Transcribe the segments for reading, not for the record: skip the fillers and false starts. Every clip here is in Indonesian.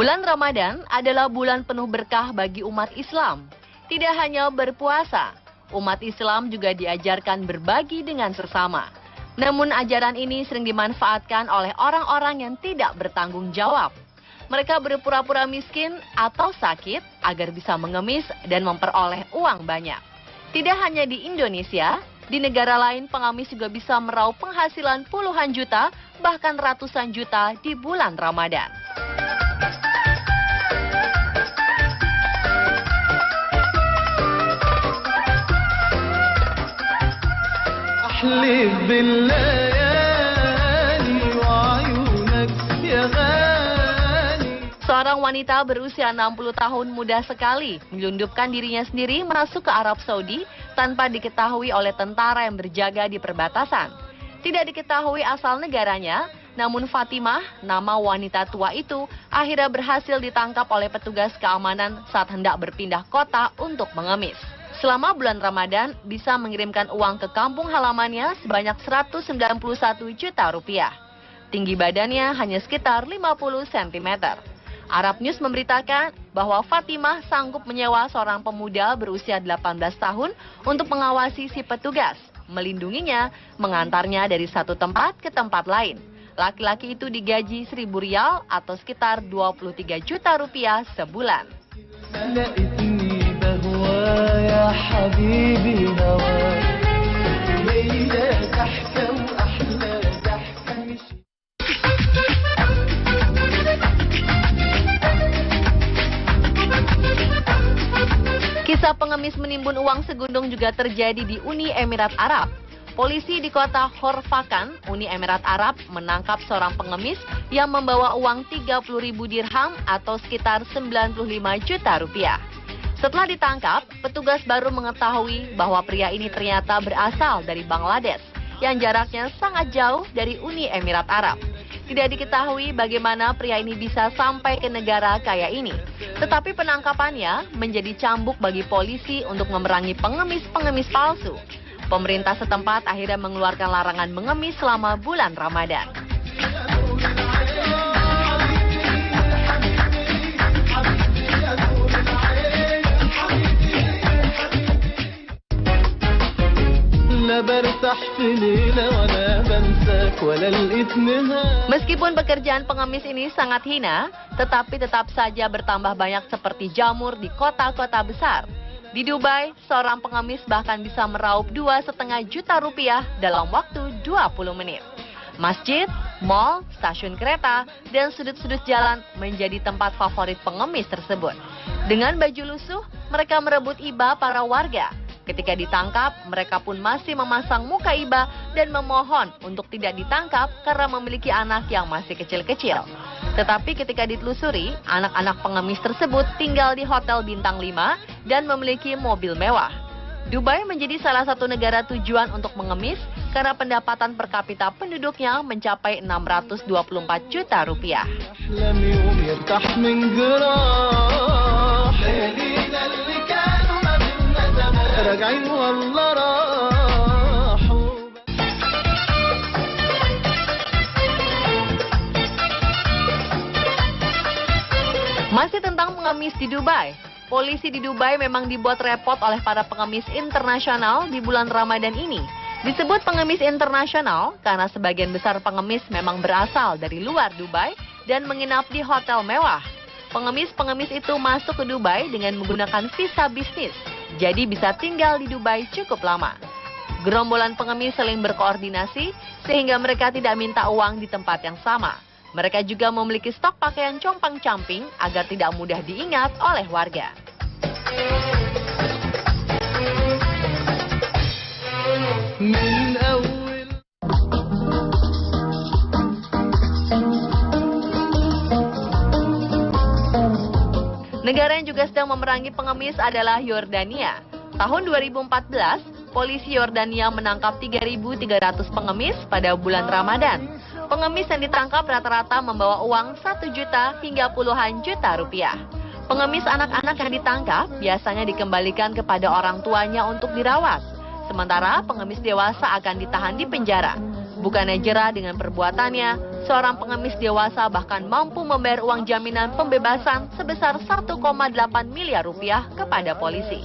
Bulan Ramadan adalah bulan penuh berkah bagi umat Islam. Tidak hanya berpuasa, umat Islam juga diajarkan berbagi dengan sesama. Namun ajaran ini sering dimanfaatkan oleh orang-orang yang tidak bertanggung jawab. Mereka berpura-pura miskin atau sakit agar bisa mengemis dan memperoleh uang banyak. Tidak hanya di Indonesia, di negara lain pengemis juga bisa meraup penghasilan puluhan juta, bahkan ratusan juta di bulan Ramadan. Seorang wanita berusia 60 tahun muda sekali menyelundupkan dirinya sendiri masuk ke Arab Saudi tanpa diketahui oleh tentara yang berjaga di perbatasan. Tidak diketahui asal negaranya, namun Fatimah, nama wanita tua itu, akhirnya berhasil ditangkap oleh petugas keamanan saat hendak berpindah kota untuk mengemis. Selama bulan Ramadan, bisa mengirimkan uang ke kampung halamannya sebanyak 191 juta rupiah. Tinggi badannya hanya sekitar 50 cm. Arab News memberitakan bahwa Fatimah sanggup menyewa seorang pemuda berusia 18 tahun untuk mengawasi si petugas, melindunginya, mengantarnya dari satu tempat ke tempat lain. Laki-laki itu digaji 1.000 rial atau sekitar 23 juta rupiah sebulan. Kisah pengemis menimbun uang segundung juga terjadi di Uni Emirat Arab. Polisi di kota Horfakan, Uni Emirat Arab, menangkap seorang pengemis yang membawa uang 30.000 dirham atau sekitar 95 juta rupiah. Setelah ditangkap, petugas baru mengetahui bahwa pria ini ternyata berasal dari Bangladesh, yang jaraknya sangat jauh dari Uni Emirat Arab. Tidak diketahui bagaimana pria ini bisa sampai ke negara kaya ini. Tetapi penangkapannya menjadi cambuk bagi polisi untuk memerangi pengemis-pengemis palsu. Pemerintah setempat akhirnya mengeluarkan larangan mengemis selama bulan Ramadan. Meskipun pekerjaan pengemis ini sangat hina, tetapi tetap saja bertambah banyak seperti jamur di kota-kota besar. Di Dubai, seorang pengemis bahkan bisa meraup 2,5 juta rupiah dalam waktu 20 menit. Masjid, mal, stasiun kereta, dan sudut-sudut jalan menjadi tempat favorit pengemis tersebut. Dengan baju lusuh, mereka merebut iba para warga. Ketika ditangkap, mereka pun masih memasang muka iba dan memohon untuk tidak ditangkap karena memiliki anak yang masih kecil-kecil. Tetapi ketika ditelusuri, anak-anak pengemis tersebut tinggal di hotel bintang 5 dan memiliki mobil mewah. Dubai menjadi salah satu negara tujuan untuk mengemis karena pendapatan per kapita penduduknya mencapai 624 juta rupiah. Masih tentang pengemis di Dubai. Polisi di Dubai memang dibuat repot oleh para pengemis internasional di bulan Ramadan ini. Disebut pengemis internasional karena sebagian besar pengemis memang berasal dari luar Dubai dan menginap di hotel mewah. Pengemis-pengemis itu masuk ke Dubai dengan menggunakan visa bisnis, jadi bisa tinggal di Dubai cukup lama. Gerombolan pengemis saling berkoordinasi sehingga mereka tidak minta uang di tempat yang sama. Mereka juga memiliki stok pakaian compang-camping agar tidak mudah diingat oleh warga. Negara yang juga sedang memerangi pengemis adalah Yordania. Tahun 2014, polisi Yordania menangkap 3.300 pengemis pada bulan Ramadan. Pengemis yang ditangkap rata-rata membawa uang 1 juta hingga puluhan juta rupiah. Pengemis anak-anak yang ditangkap biasanya dikembalikan kepada orang tuanya untuk dirawat. Sementara pengemis dewasa akan ditahan di penjara. Bukannya jera dengan perbuatannya, seorang pengemis dewasa bahkan mampu membayar uang jaminan pembebasan sebesar 1,8 miliar rupiah kepada polisi.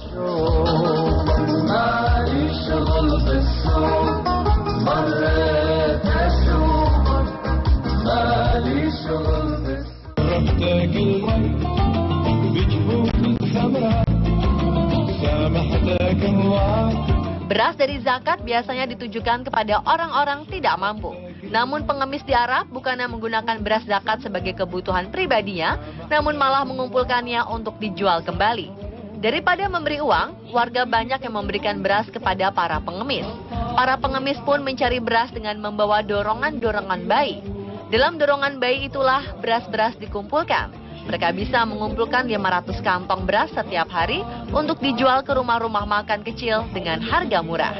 Beras dari zakat biasanya ditujukan kepada orang-orang tidak mampu. Namun pengemis di Arab bukannya menggunakan beras zakat sebagai kebutuhan pribadinya, namun malah mengumpulkannya untuk dijual kembali. Daripada memberi uang, warga banyak yang memberikan beras kepada para pengemis. Para pengemis pun mencari beras dengan membawa dorongan-dorongan bayi. Dalam dorongan bayi itulah beras-beras dikumpulkan. Mereka bisa mengumpulkan 500 kantong beras setiap hari untuk dijual ke rumah-rumah makan kecil dengan harga murah.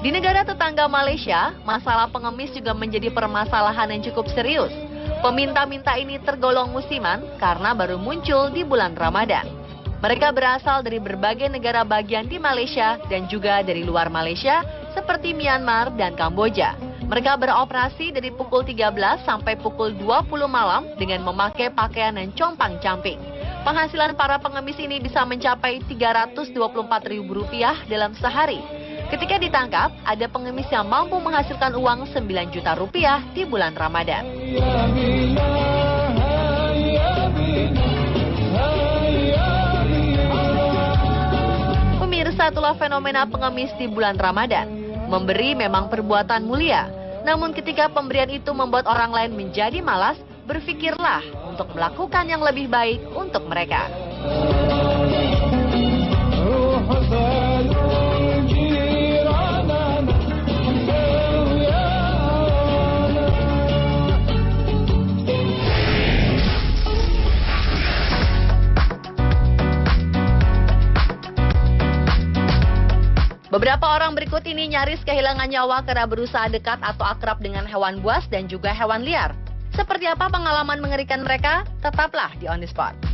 Di negara tetangga Malaysia, masalah pengemis juga menjadi permasalahan yang cukup serius. Peminta-minta ini tergolong musiman karena baru muncul di bulan Ramadan. Mereka berasal dari berbagai negara bagian di Malaysia dan juga dari luar Malaysia seperti Myanmar dan Kamboja. Mereka beroperasi dari pukul 13 sampai pukul 20 malam dengan memakai pakaian yang compang-camping. Penghasilan para pengemis ini bisa mencapai Rp324.000 dalam sehari. Ketika ditangkap, ada pengemis yang mampu menghasilkan uang 9 juta rupiah di bulan Ramadan. Pemirsa, itulah fenomena pengemis di bulan Ramadan. Memberi memang perbuatan mulia, namun ketika pemberian itu membuat orang lain menjadi malas, berpikirlah untuk melakukan yang lebih baik untuk mereka. Beberapa orang berikut ini nyaris kehilangan nyawa karena berusaha dekat atau akrab dengan hewan buas dan juga hewan liar. Seperti apa pengalaman mengerikan mereka? Tetaplah di On The Spot.